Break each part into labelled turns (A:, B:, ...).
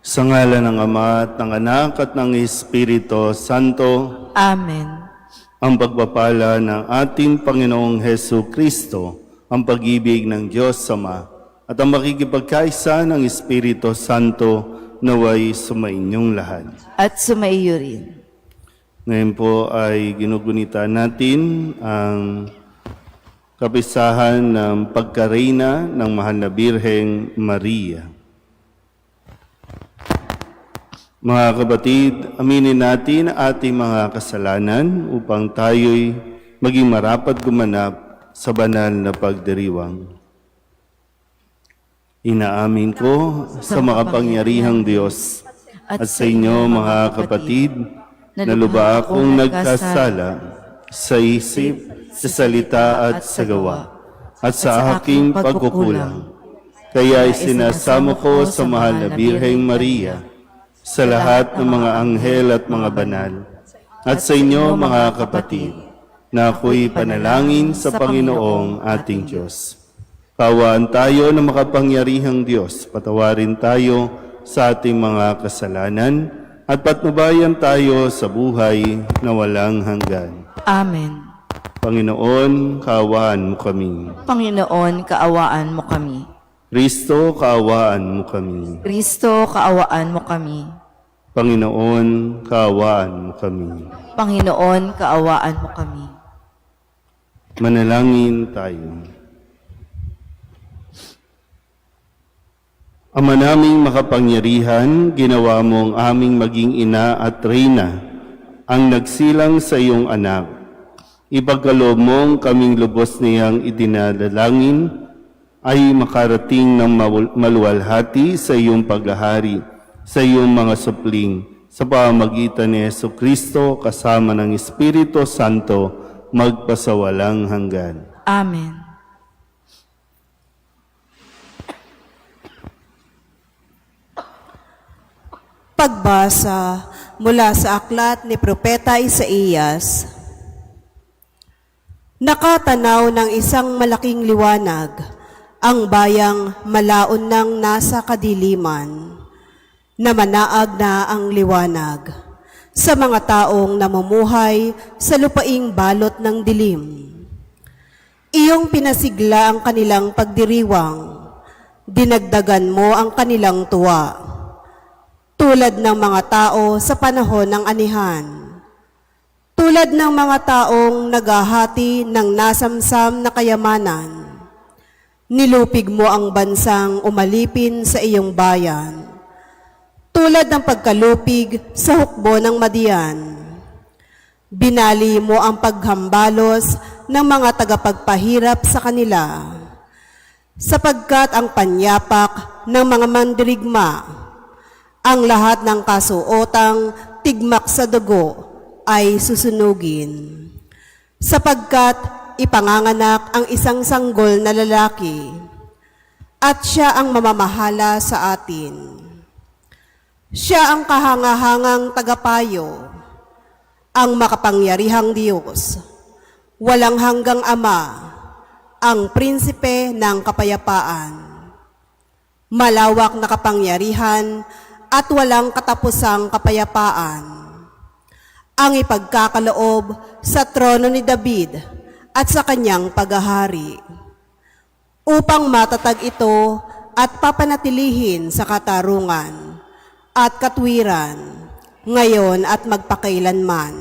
A: Sa ngalan ng Ama at ng Anak at ng Espiritu Santo,
B: Amen.
A: ang pagpapala ng ating Panginoong Hesu Kristo, ang pag-ibig ng Diyos Ama, at ang makikipagkaisa ng Espiritu Santo naway sumainyong lahat.
B: At sumaiyo rin.
A: Ngayon po ay ginugunita natin ang kapisahan ng pagkareyna ng Mahal na Birheng Maria. Mga kapatid, aminin natin ang ating mga kasalanan upang tayo'y maging marapat gumanap sa banal na pagdiriwang. Inaamin ko sa makapangyarihang Diyos at sa inyo mga kapatid na lubha akong nagkasala sa isip, sa salita at sa gawa at sa aking pagkukulang. Kaya isinasamo ko sa Mahal na Birheng Maria, sa lahat ng mga anghel at mga banal, at sa inyo mga kapatid, na ako'y panalangin sa Panginoong ating Diyos. Kawaan tayo ng makapangyarihang Diyos, patawarin tayo sa ating mga kasalanan, at patnubayan tayo sa buhay na walang hanggan.
B: Amen.
A: Panginoon, kaawaan mo kami.
B: Panginoon, kaawaan mo kami.
A: Kristo, kaawaan mo kami.
B: Kristo, kaawaan mo kami.
A: Panginoon, kaawaan mo kami.
B: Panginoon, kaawaan mo kami.
A: Manalangin tayo. Ama naming makapangyarihan, ginawa mo ang aming maging ina at reyna, ang nagsilang sa iyong anak. Ipagkaloob mong kaming lubos niyang idinadalangin, ay makarating ng maluwalhati sa iyong paghahari, sa iyong mga supling, sa pamamagitan ni Hesu Kristo kasama ng Espiritu Santo, magpasawalang hanggan.
B: Amen.
C: Pagbasa mula sa aklat ni Propeta Isaías. Nakatanaw ng isang malaking liwanag, ang bayang malaon ng nasa kadiliman, na manaag na ang liwanag sa mga taong namumuhay sa lupaing balot ng dilim. Iyong pinasigla ang kanilang pagdiriwang, dinagdagan mo ang kanilang tuwa, tulad ng mga tao sa panahon ng anihan, tulad ng mga taong naghahati ng nasamsam na kayamanan. Nilupig mo ang bansang umalipin sa iyong bayan, tulad ng pagkalupig sa hukbo ng Madian. Binali mo ang paghambalos ng mga tagapagpahirap sa kanila, sapagkat ang panyapak ng mga mandirigma, ang lahat ng kasuotang tigmak sa dugo ay susunugin, sapagkat ipanganganak ang isang sanggol na lalaki, at siya ang mamamahala sa atin. Siya ang kahangahangang tagapayo, ang makapangyarihang Diyos, walang hanggang Ama, ang prinsipe ng kapayapaan. Malawak na kapangyarihan at walang katapusang kapayapaan ang ipagkakaloob sa trono ni David at sa kanyang paghahari, upang matatag ito at papanatilihin sa katarungan at katwiran, ngayon at magpakailanman.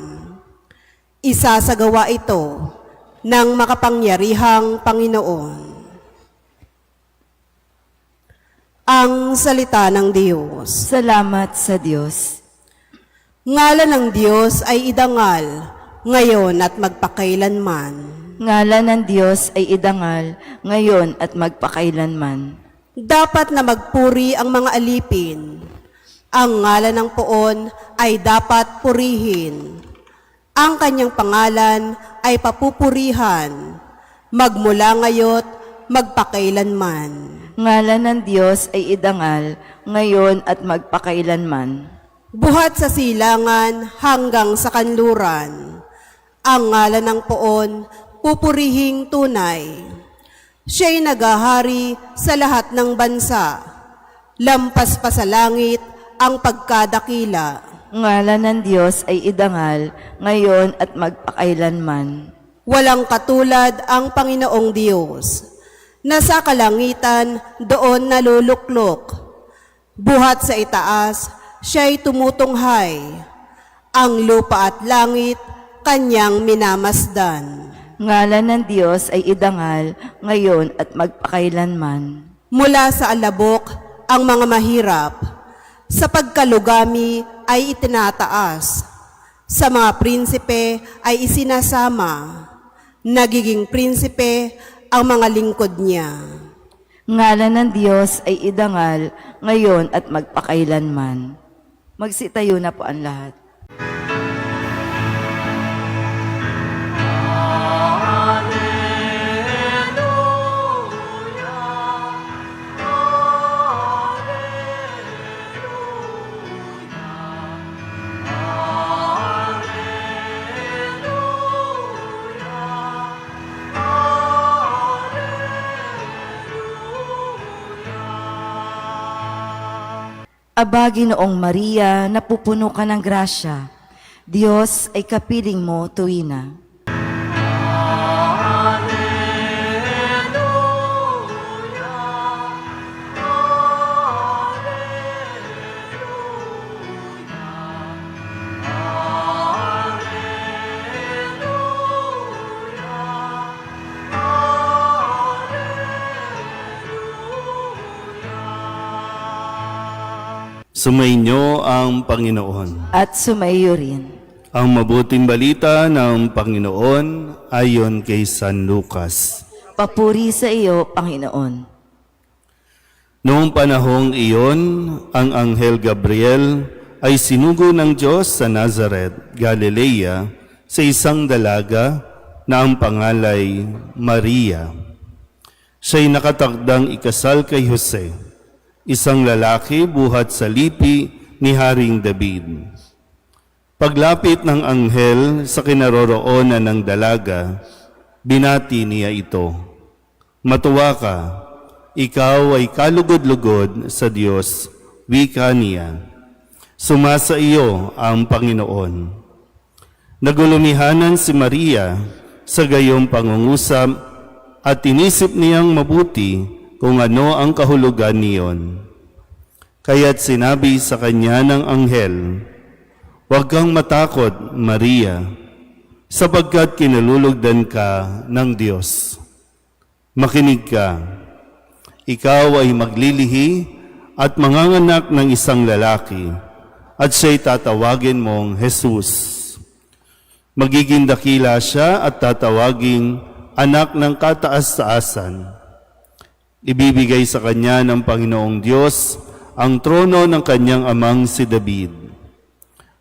C: Isasagawa ito ng makapangyarihang Panginoon. Ang salita ng Diyos.
B: Salamat sa Diyos.
C: Ngalan ng Diyos ay idangal, ngayon at magpakailanman.
B: Ngalan ng Diyos ay idangal, ngayon at magpakailanman.
C: Dapat na magpuri ang mga alipin. Ang ngalan ng poon ay dapat purihin. Ang kanyang pangalan ay papupurihan, magmula ngayo't magpakailanman.
B: Ngalan ng Diyos ay idangal, ngayon at magpakailanman.
C: Buhat sa silangan hanggang sa kanluran. Ang ngalan ng poon, pupurihing tunay. Siya'y naghahari sa lahat ng bansa, lampas pa sa langit ang pagkadakila.
B: Ngalan ng Diyos ay idangal, ngayon at magpakailanman.
C: Walang katulad ang Panginoong Diyos. Nasa kalangitan, doon naluluklok. Buhat sa itaas, siya'y tumutunghay. Ang lupa at langit, kanyang minamasdan.
B: Ngalan ng Diyos ay idangal, ngayon at magpakailanman.
C: Mula sa alabok, ang mga mahirap. Sa pagkalugami ay itinataas. Sa mga prinsipe ay isinasama. Nagiging prinsipe ang mga lingkod niya.
B: Ngalan ng Diyos ay idangal, ngayon at magpakailanman. Magsitayo na po ang lahat. Aba, Ginoong Maria, napupuno ka ng grasya. Diyos ay kapiling mo tuwina.
A: Sumainyo ang Panginoon.
B: At sumayo rin.
A: Ang mabuting balita ng Panginoon ayon kay San Lucas.
B: Papuri sa iyo, Panginoon.
A: Noong panahong iyon, ang Anghel Gabriel ay sinugo ng Diyos sa Nazareth, Galilea, sa isang dalaga na ang pangalay Maria. Siya'y nakatakdang ikasal kay Jose, isang lalaki buhat sa lipi ni Haring David. Paglapit ng anghel sa kinaroroonan ng dalaga, binati niya ito, "Matuwa ka, ikaw ay kalugod-lugod sa Diyos," wika niya. "Sumasa iyo ang Panginoon." Nagulumihanan si Maria sa gayong pangungusap at inisip niyang mabuti kung ano ang kahulugan niyon. Kaya't sinabi sa kanya ng anghel, "Huwag kang matakot, Maria, sapagkat kinalulugdan ka ng Diyos. Makinig ka, ikaw ay maglilihi at manganganak ng isang lalaki, at siya'y tatawagin mong Jesus. Magiging dakila siya at tatawaging anak ng kataas-taasan. Ibibigay sa kanya ng Panginoong Diyos ang trono ng kanyang amang si David.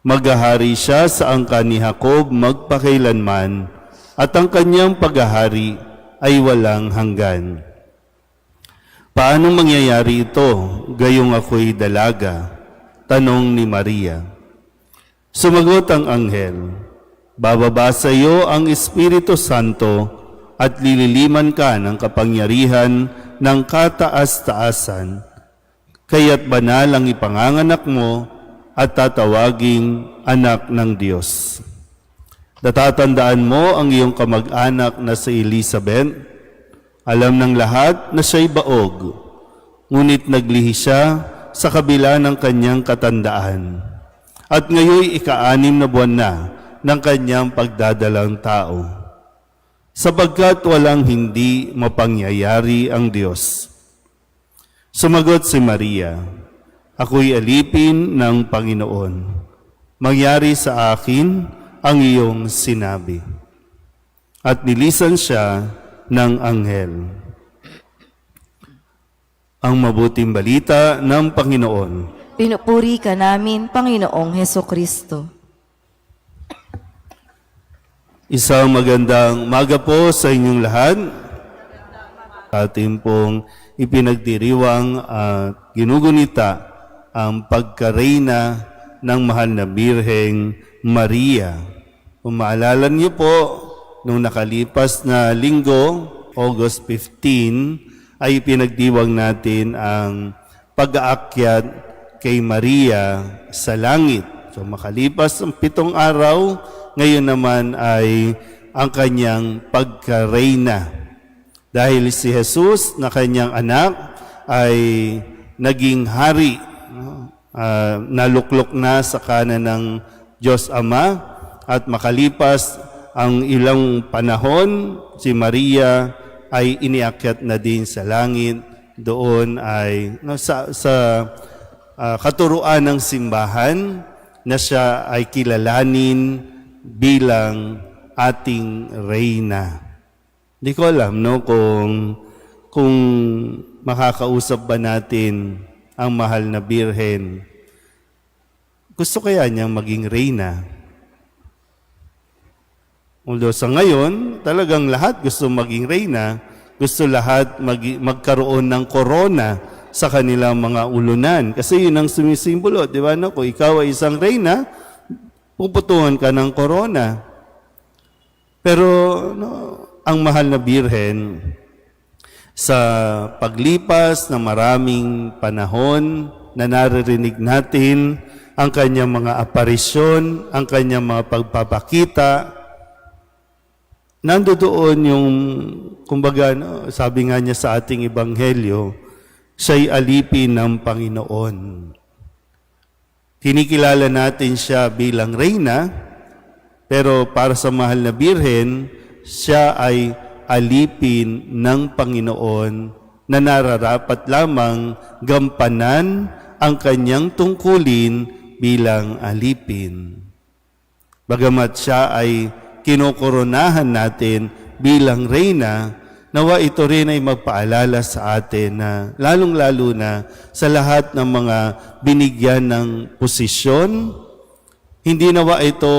A: Maghahari siya sa angkan ni Jacob magpakailanman, at ang kanyang paghahari ay walang hanggan." "Paano mangyayari ito, gayong ako'y dalaga?" tanong ni Maria. Sumagot ang anghel, "Bababa sa iyo ang Espiritu Santo at lililiman ka ng kapangyarihan ng kataas-taasan, kaya't banal ang ipanganganak mo at tatawaging anak ng Diyos. Natatandaan mo ang iyong kamag-anak na si Elizabeth. Alam ng lahat na siya'y baog, ngunit naglihi siya sa kabila ng kanyang katandaan. At ngayoy ika-6 na buwan na ng kanyang pagdadalang tao. Sapagkat walang hindi mapangyayari ang Diyos." Sumagot si Maria, "Ako'y alipin ng Panginoon. Mangyari sa akin ang iyong sinabi." At nilisan siya ng anghel. Ang mabuting balita ng Panginoon.
B: Pinupuri ka namin, Panginoong Hesukristo.
A: Isang magandang umaga po sa inyong lahat. Atin pong ipinagdiriwang at ginugunita ang pagkareyna ng mahal na Birheng Maria. Kung maalala niyo po, nung nakalipas na linggo, August 15, ay pinagdiwang natin ang pag-aakyat kay Maria sa langit. So makalipas ang 7 araw, ngayon naman ay ang kanyang pagkareyna. Dahil si Jesus na kanyang anak ay naging hari, naluklok na sa kanan ng Diyos Ama, at makalipas ang ilang panahon, si Maria ay iniakyat na din sa langit. Doon ay sa katuruan ng simbahan na siya ay kilalanin bilang ating reyna. Hindi ko alam kung makakausap ba natin ang mahal na birhen. Gusto kaya niyang maging reyna? Although sa ngayon, talagang lahat gusto maging reyna, gusto lahat magkaroon ng korona sa kanilang mga ulunan. Kasi yun ang sumisimbolo, di ba? No? Kung ikaw ay isang reyna, puputuhan ka ng korona. Pero ang mahal na birhen, sa paglipas ng maraming panahon na naririnig natin ang kanyang mga aparisyon, ang kanyang mga pagpapakita, nandoon yung, kumbaga, sabi nga niya sa ating ebanghelyo, siya'y alipin ng Panginoon. Kinikilala natin siya bilang reyna, pero para sa mahal na birhen, siya ay alipin ng Panginoon na nararapat lamang gampanan ang kanyang tungkulin bilang alipin. Bagamat siya ay kinokoronahan natin bilang reyna, nawa ito rin ay magpaalala sa atin na lalong-lalo na sa lahat ng mga binigyan ng posisyon, hindi nawa ito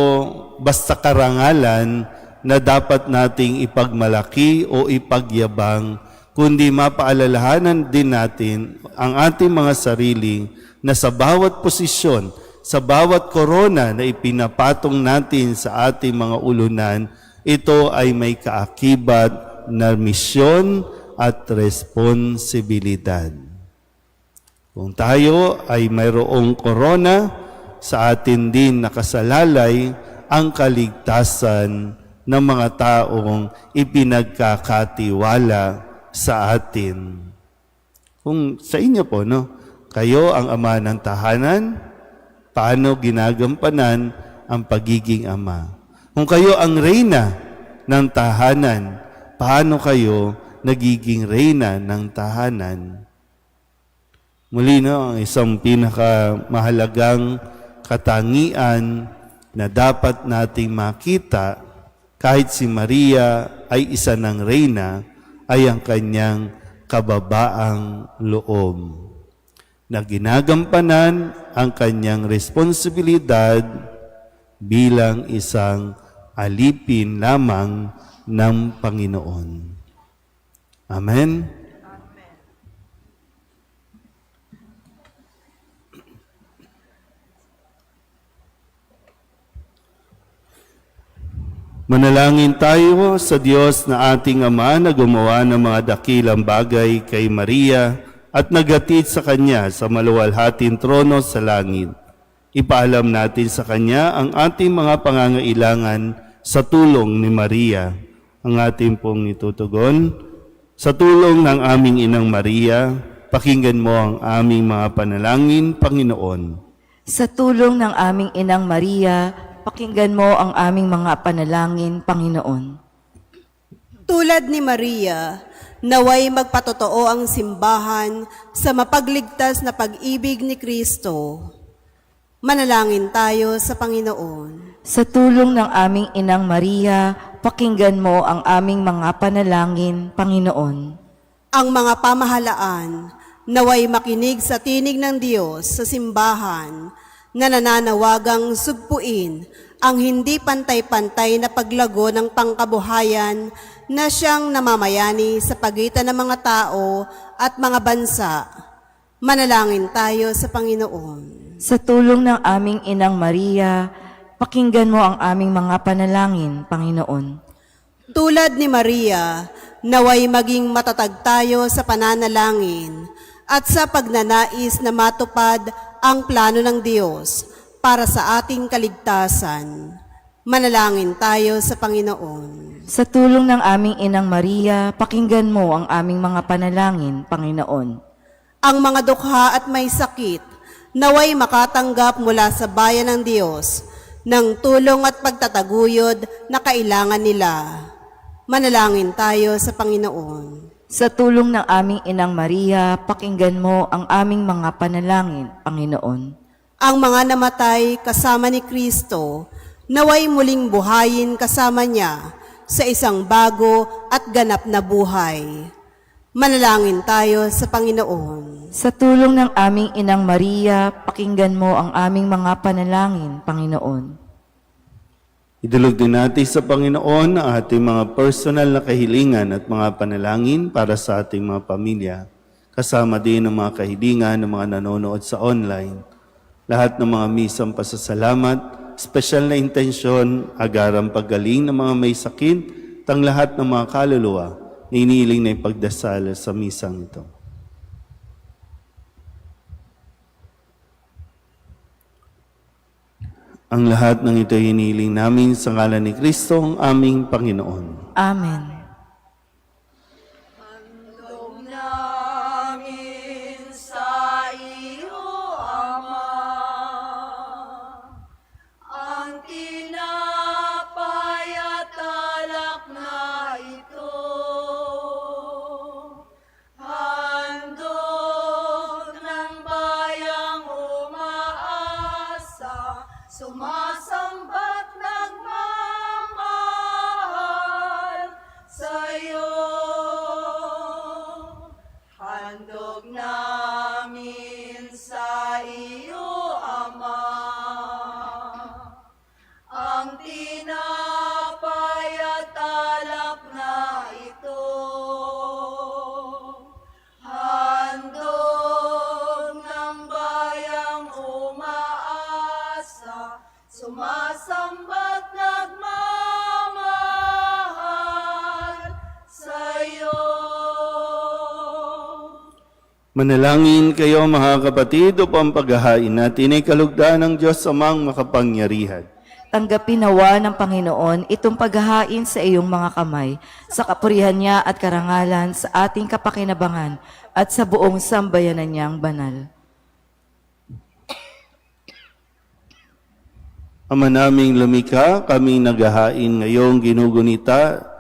A: basta karangalan na dapat nating ipagmalaki o ipagyabang, kundi mapaalalahanan din natin ang ating mga sarili na sa bawat posisyon, sa bawat korona na ipinapatong natin sa ating mga ulunan, ito ay may kaakibat na misyon at responsibilidad. Kung tayo ay mayroong korona, sa atin din nakasalalay ang kaligtasan ng mga taong ipinagkakatiwala sa atin. Kung sa inyo po, kayo ang ama ng tahanan, paano ginagampanan ang pagiging ama? Kung kayo ang reyna ng tahanan, paano kayo nagiging reyna ng tahanan? Muli, ang isang pinakamahalagang katangian na dapat nating makita kahit si Maria ay isa ng reyna, ay ang kanyang kababaang loob na ginagampanan ang kanyang responsibilidad bilang isang alipin lamang ng Panginoon. Amen? Manalangin tayo sa Diyos na ating Ama na gumawa ng mga dakilang bagay kay Maria at naghatid sa Kanya sa maluwalhating trono sa langit. Ipaalam natin sa Kanya ang ating mga pangangailangan sa tulong ni Maria. Ang ating pong itutugon, sa tulong ng aming Inang Maria, pakinggan mo ang aming mga panalangin, Panginoon.
B: Sa tulong ng aming Inang Maria, pakinggan mo ang aming mga panalangin, Panginoon.
C: Tulad ni Maria, naway magpatotoo ang simbahan sa mapagligtas na pag-ibig ni Kristo. Manalangin tayo sa Panginoon.
B: Sa tulong ng aming Inang Maria, pakinggan mo ang aming mga panalangin, Panginoon.
C: Ang mga pamahalaan, naway makinig sa tinig ng Diyos sa simbahan, na nananawagang sugpuin ang hindi pantay-pantay na paglago ng pangkabuhayan na siyang namamayani sa pagitan ng mga tao at mga bansa. Manalangin tayo sa Panginoon.
B: Sa tulong ng aming Inang Maria, pakinggan mo ang aming mga panalangin, Panginoon.
C: Tulad ni Maria, naway maging matatag tayo sa pananalangin at sa pagnanais na matupad ang plano ng Diyos para sa ating kaligtasan. Manalangin tayo sa Panginoon.
B: Sa tulong ng aming Inang Maria, pakinggan mo ang aming mga panalangin, Panginoon.
C: Ang mga dukha at may sakit, naway makatanggap mula sa bayan ng Diyos ng tulong at pagtataguyod na kailangan nila. Manalangin tayo sa Panginoon.
B: Sa tulong ng aming Inang Maria, pakinggan mo ang aming mga panalangin, Panginoon.
C: Ang mga namatay kasama ni Kristo, naway muling buhayin kasama niya sa isang bago at ganap na buhay. Manalangin tayo sa Panginoon.
B: Sa tulong ng aming Inang Maria, pakinggan mo ang aming mga panalangin, Panginoon.
A: Idulog din natin sa Panginoon ang ating mga personal na kahilingan at mga panalangin para sa ating mga pamilya. Kasama din ang mga kahilingan ng mga nanonood sa online. Lahat ng mga misang pasasalamat, espesyal na intensyon, agarang paggaling ng mga may sakit, tang lahat ng mga kaluluwa na iniiling na ipagdasal sa misang ito. Ang lahat ng ito hiniling namin sa ngalan ni Kristo, ang aming Panginoon.
B: Amen.
D: Sumasambat nagmamahal sa'yo. Handog namin sa iyo, Ama, ang tinapay at alak na ito. Handog ng bayang umaasa, sumasambat nagmamahal sa'yo.
A: Manalangin kayo mga kapatid upang paghahain natin ay kalugdan ng Diyos Amang makapangyarihan.
B: Tanggapin nawa ng Panginoon itong paghahain sa iyong mga kamay, sa kapurihan niya at karangalan sa ating kapakinabangan at sa buong sambayanan niyang banal.
A: Ama naming lumikha, kami naghahain ngayong ginugunita.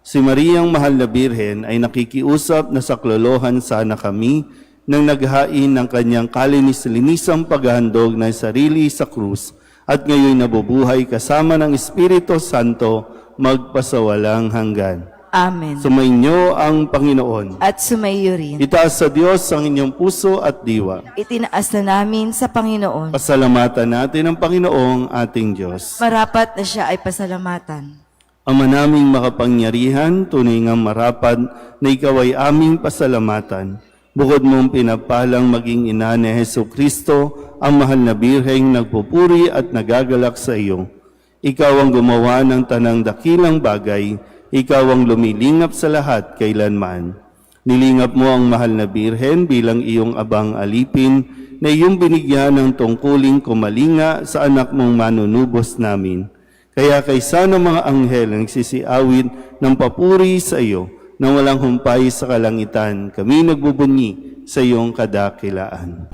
A: Si Mariang Mahal na Birhen ay nakikiusap na saklolohan sana kami nang naghain ng kanyang kalinis-linisang paghahandog ng sarili sa krus at ngayon nabubuhay kasama ng Espiritu Santo magpasawalang hanggan.
B: Amen.
A: Sumainyo ang Panginoon.
B: At sumayo rin.
A: Itaas sa Diyos ang inyong puso at diwa.
B: Itinaas na namin sa Panginoon.
A: Pasalamatan natin ang Panginoong ating Diyos.
B: Marapat na siya ay pasalamatan.
A: Ama naming makapangyarihan, tunay ngang marapat na ikaw ay aming pasalamatan. Bukod mong pinapalang maging ina ni Jesucristo, ang mahal na birheng nagpupuri at nagagalak sa iyo. Ikaw ang gumawa ng tanang dakilang bagay, ikaw ang lumilingap sa lahat kailanman. Nilingap mo ang mahal na birhen bilang iyong abang alipin na iyong binigyan ng tungkuling kumalinga sa anak mong manunubos namin. Kaya kaysa ng mga anghel ang sisiawit ng papuri sa iyo nang walang humpay sa kalangitan, kami nagbubunyi sa iyong kadakilaan.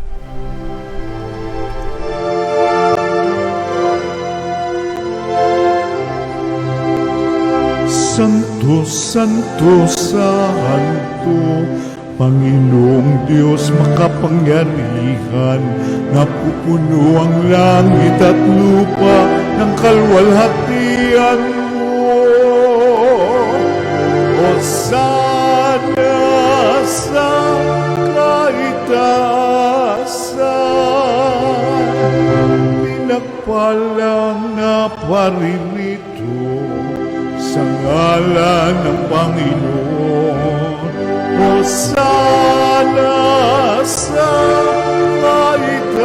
E: Santo, Santo, Santo, Panginoong Diyos makapangyarihan, napupuno ang langit at lupa ng kalwalhatian mo. Hosana sa kaitaasan, pinagpalang na paririto sa ngalan ng Panginoon. Hosana sa kaitaasan.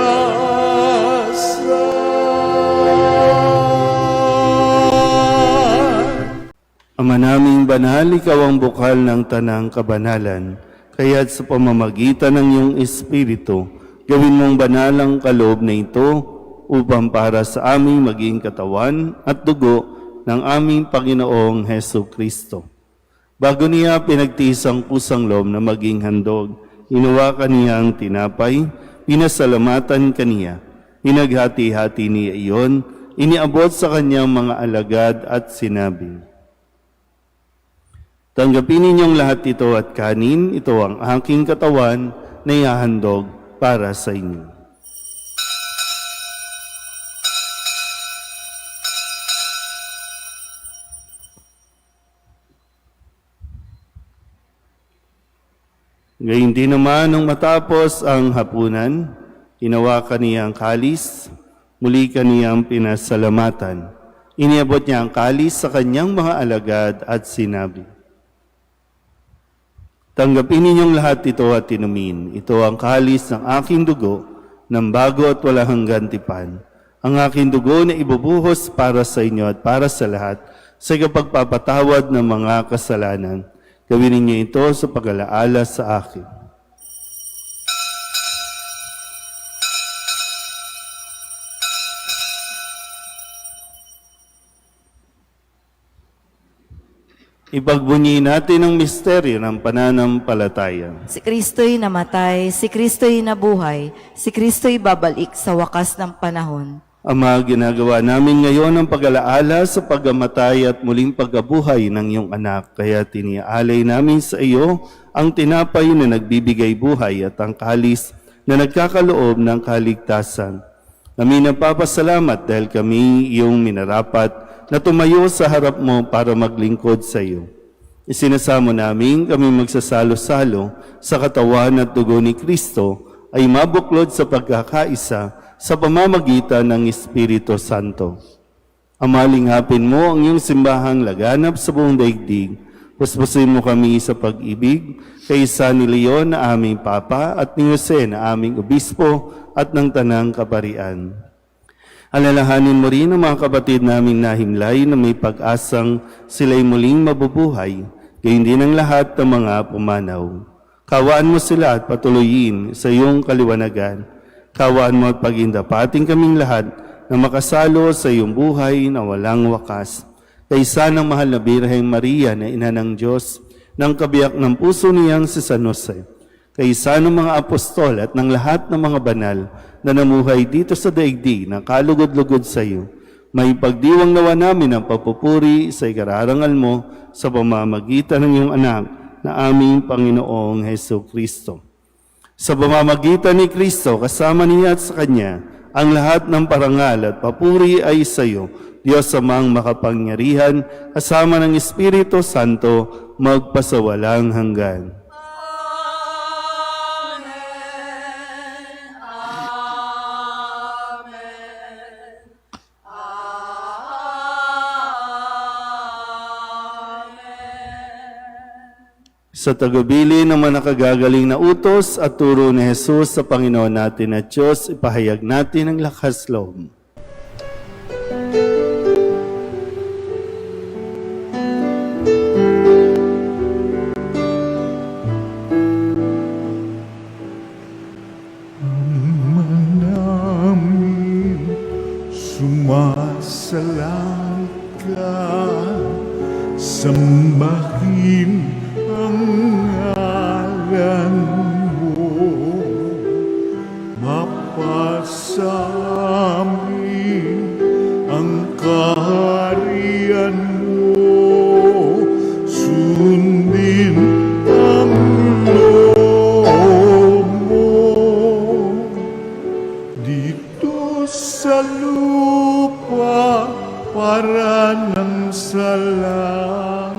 A: Ama naming banal, ikaw ang bukal ng tanang kabanalan. Kaya't sa pamamagitan ng iyong Espiritu, gawin mong banal ang kaloob na ito upang para sa aming maging katawan at dugo ng aming Panginoong Heso Kristo. Bago niya pinagtiis ang pusang loob na maging handog, hinawakan niya ang tinapay, pinasalamatan kaniya, hinaghati-hati niya iyon, iniabot sa kanyang mga alagad at sinabi, "Tanggapin ninyong lahat ito at kanin, ito ang aking katawan na ihahandog para sa inyo." Gayun din naman nung matapos ang hapunan, hinawakan niya ang kalis, muli kaniyang pinasalamatan. Iniabot niya ang kalis sa kanyang mga alagad at sinabi, "Tanggapin ninyong lahat ito at inumin. Ito ang kalis ng aking dugo, ng bago at walang hanggan tipan. Ang aking dugo na ibubuhos para sa inyo at para sa lahat sa kapagpapatawad ng mga kasalanan. Gawin ninyo ito sa pag-alaala sa akin." Ipagbunyi natin ang misteryo ng pananampalataya.
B: Si Kristo'y namatay, si Kristo'y nabuhay, si Kristo'y babalik sa wakas ng panahon.
A: Ama, ginagawa namin ngayon ang pag-alaala sa pagkamatay at muling pagkabuhay ng iyong anak. Kaya tiniaalay namin sa iyo ang tinapay na nagbibigay buhay at ang kalis na nagkakaloob ng kaligtasan. Kami nagpapasalamat dahil kami iyong minarapat na tumayo sa harap mo para maglingkod sa iyo. Isinasamo namin kami magsasalo-salo sa katawan at dugo ni Kristo ay mabuklod sa pagkakaisa sa pamamagitan ng Espiritu Santo. Amalingapin mo ang iyong simbahang laganap sa buong daigdig. Puspusin mo kami sa pag-ibig kay San Leon na aming Papa at ni Jose na aming Obispo at ng Tanang Kaparian. Alalahanin mo rin ang mga kapatid naming nahimlay na may pag-asang sila'y muling mabubuhay, gayon din ang lahat ng mga pumanaw. Kawaan mo sila at patuloyin sa iyong kaliwanagan. Kawaan mo at pagindapating kaming lahat na makasalo sa iyong buhay na walang wakas. Kaysa ng mahal na Birheng Maria na Ina ng Diyos, ng kabiyak ng puso niyang si San Jose, kaysa ng mga apostol at ng lahat ng mga banal na namuhay dito sa daigdig na kalugod-lugod sa iyo, may pagdiwang nawa namin ang papupuri sa ikararangal mo sa pamamagitan ng iyong anak na aming Panginoong Heso Kristo. Sa pamamagitan ni Kristo, kasama niya at sa Kanya, ang lahat ng parangal at papuri ay sa iyo, Diyos Amang makapangyarihan, kasama ng Espiritu Santo, magpasawalang hanggan. Sa tagubilin ng mga nakagagaling na utos at turo ni Jesus sa Panginoon natin at Diyos, ipahayag natin ang lakas loob.
E: Namin sumasalang ka, sambahin ang ngalan mo, mapasamin ang kaharian mo, sundin ang loob mo, dito sa lupa para ng sa langit.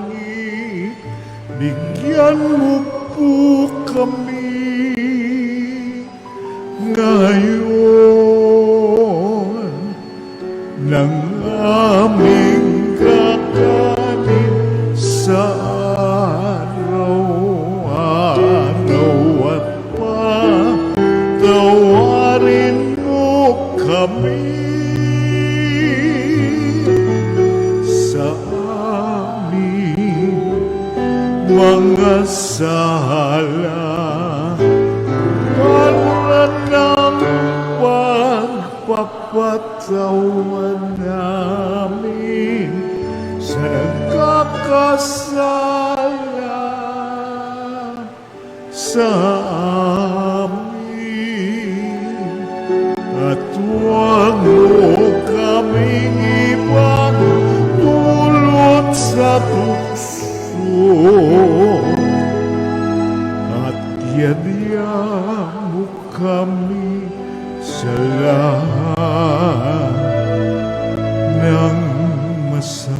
E: Bigyan mo po kami ngayon ng aming kakanin sa araw-araw at patawarin mo kami sa aming mga sala. patawan namin sa nagkakasala sa amin. At huwag mo kaming ipagdulot sa tukso, at yadya mo kami sa lahat ng masama.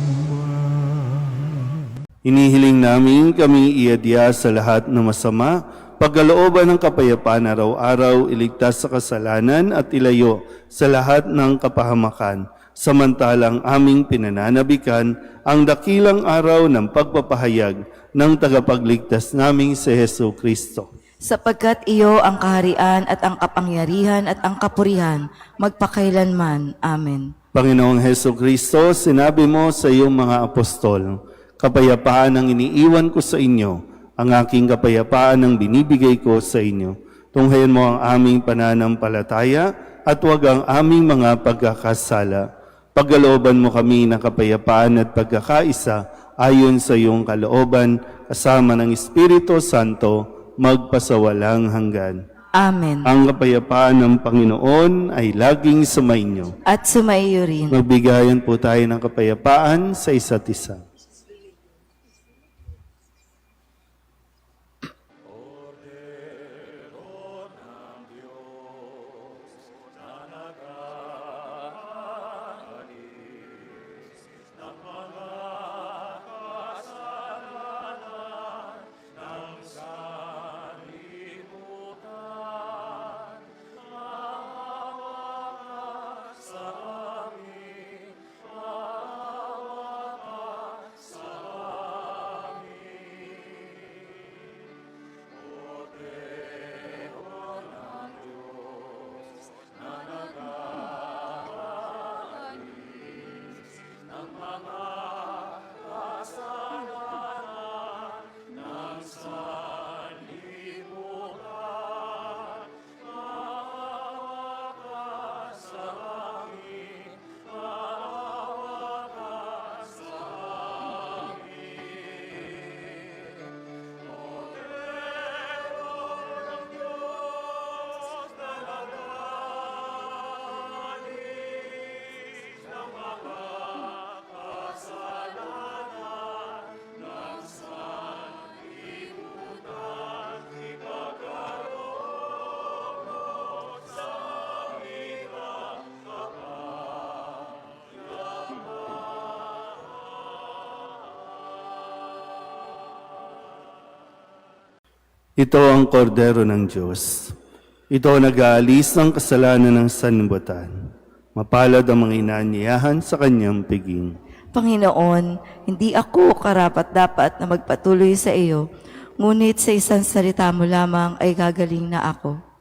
A: Hinihiling namin kami iadya sa lahat ng masama, pagkalooban ng kapayapaan araw-araw, iligtas sa kasalanan at ilayo sa lahat ng kapahamakan, samantalang aming pinananabikan ang dakilang araw ng pagpapahayag ng tagapagligtas naming si Hesu Kristo.
B: Sapagkat iyo ang kaharian at ang kapangyarihan at ang kapurihan, magpakailanman. Amen.
A: Panginoong Hesu Kristo, sinabi mo sa iyong mga apostol, kapayapaan ang iniiwan ko sa inyo, ang aking kapayapaan ang binibigay ko sa inyo. Tunghayan mo ang aming pananampalataya at huwag ang aming mga pagkakasala. Pagkalooban mo kami ng kapayapaan at pagkakaisa ayon sa iyong kalooban, kasama ng Espiritu Santo, magpasawalang hanggan.
B: Amen.
A: Ang kapayapaan ng Panginoon ay laging sumainyo.
B: At sumaiyo rin.
A: Magbigayan po tayo ng kapayapaan sa isa't isa. Ito ang kordero ng Diyos. Ito ang nag-aalis ng kasalanan ng sanlibutan. Mapalad ang mga inaanyayahan sa kanyang piging.
B: Panginoon, hindi ako karapat-dapat na magpatuloy sa iyo, ngunit sa isang salita mo lamang ay gagaling na ako.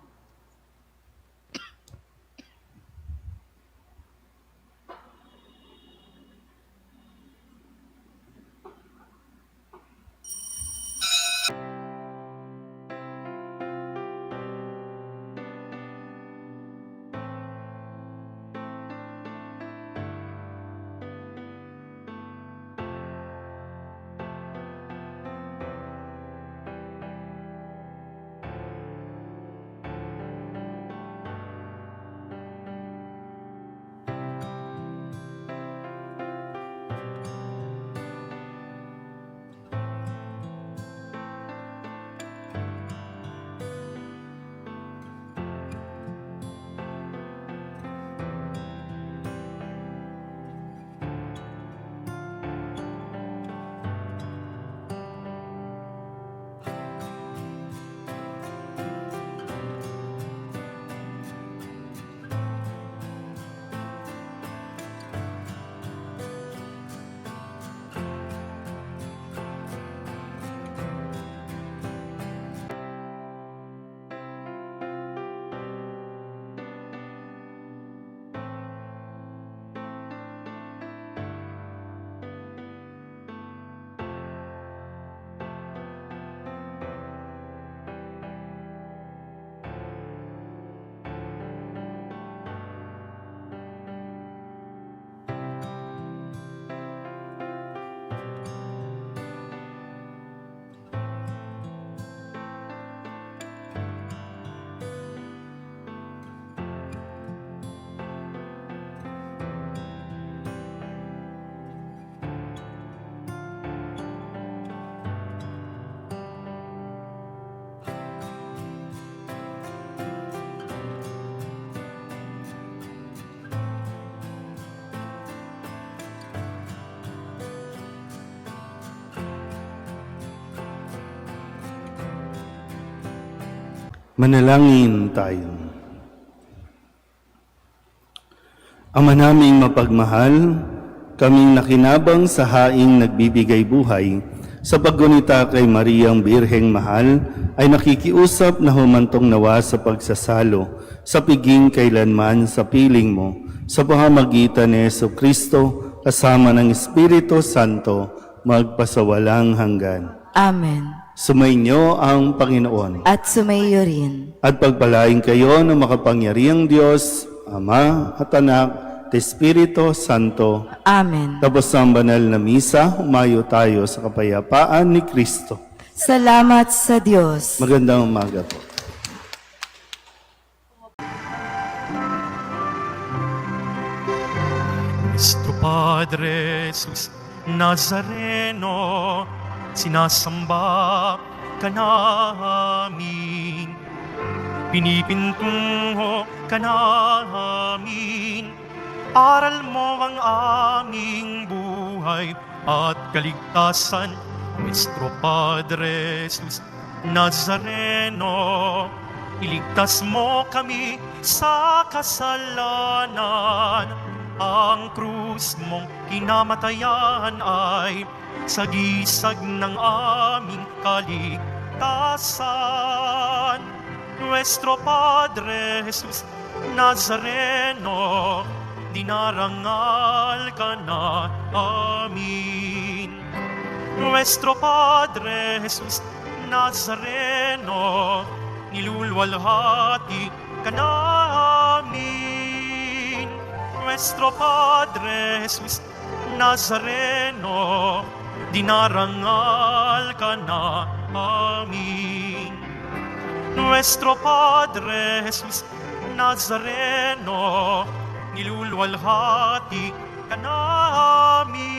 A: Manalangin tayo. Ama naming mapagmahal, kaming nakinabang sa haing nagbibigay buhay, sa paggunita kay Mariang Birheng Mahal, ay nakikiusap na humantong nawa sa pagsasalo, sa piging kailanman sa piling mo, sa pamamagitan ni Jesucristo, kasama ng Espiritu Santo, magpasawalang hanggan.
B: Amen.
A: Sumainyo ang Panginoon.
B: At sumaiyo rin.
A: At pagpalain kayo ng makapangyarihang Diyos, Ama at Anak at Espiritu Santo.
B: Amen.
A: Tapos ang banal na misa, humayo tayo sa kapayapaan ni Kristo.
B: Salamat sa Diyos.
A: Magandang umaga po.
F: Nuestro Padre Jesus Nazareno, sinasamba ka namin, pinipintungo ka namin, aral mo ang aming buhay at kaligtasan. Nuestro Padre Jesus Nazareno, iligtas mo kami sa kasalanan. Ang krus mong kinamatayan ay sagisag ng aming kaligtasan. Nuestro Padre Jesus Nazareno, dinarangal ka na amin. Nuestro Padre Jesus Nazareno, nilulwalhati ka namin. Nuestro Padre Jesus Nazareno, dinarangal ka na amin. Nuestro Padre Jesus Nazareno, nilulwalhati ka namin.